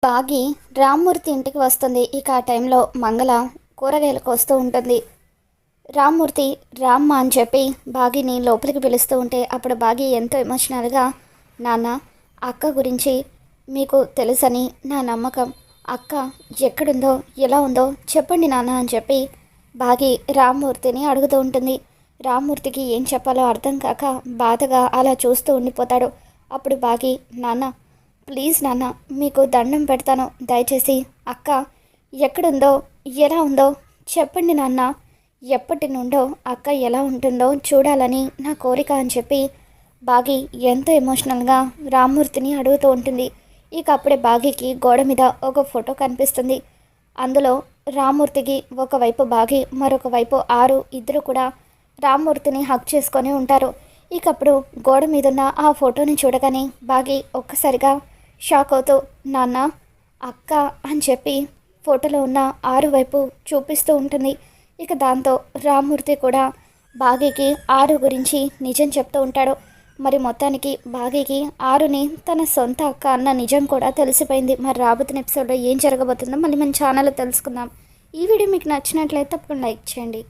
బాగి రామ్మూర్తి ఇంటికి వస్తుంది. ఇక ఆ టైంలో మంగళ కూరగాయలకు వస్తూ ఉంటుంది. రామ్మూర్తి రామ్మ అని చెప్పి బాగిని లోపలికి పిలుస్తూ ఉంటే అప్పుడు బాగి ఎంతో ఎమోషనల్గా, నాన్న అక్క గురించి మీకు తెలుసని నా నమ్మకం, అక్క ఎక్కడుందో ఎలా ఉందో చెప్పండి నాన్న అని చెప్పి బాగి రామ్మూర్తిని అడుగుతూ ఉంటుంది. రామ్మూర్తికి ఏం చెప్పాలో అర్థం కాక బాధగా అలా చూస్తూ ఉండిపోతాడు. అప్పుడు బాగి, నాన్న ప్లీజ్ నాన్న మీకు దండం పెడతాను, దయచేసి అక్క ఎక్కడుందో ఎలా ఉందో చెప్పండి నాన్న, ఎప్పటి నుండో అక్క ఎలా ఉంటుందో చూడాలని నా కోరిక అని చెప్పి బాగి ఎంతో ఎమోషనల్గా రామ్మూర్తిని అడుగుతూ ఉంటుంది. ఇక అప్పుడే బాగికి గోడ మీద ఒక ఫోటో కనిపిస్తుంది. అందులో రామ్మూర్తికి ఒకవైపు బాగి మరొక వైపు ఆరు ఇద్దరు కూడా రామ్మూర్తిని హక్ చేసుకొని ఉంటారు. ఇకప్పుడు గోడ మీదున్న ఆ ఫోటోని చూడగానే బాగి ఒక్కసారిగా షాక్ అవుతూ, నాన్న అక్క అని చెప్పి ఫోటోలో ఉన్న ఆరు వైపు చూపిస్తూ ఉంటుంది. ఇక దాంతో రామ్మూర్తి కూడా బాగికి ఆరు గురించి నిజం చెప్తూ ఉంటాడు. మరి మొత్తానికి బాగికి ఆరుని తన సొంత అక్క అన్న నిజం కూడా తెలిసిపోయింది. మరి రాబోతున్న ఎపిసోడ్లో ఏం జరగబోతుందో మళ్ళీ మన ఛానల్లో తెలుసుకుందాం. ఈ వీడియో మీకు నచ్చినట్లయితే తప్పకుండా లైక్ చేయండి.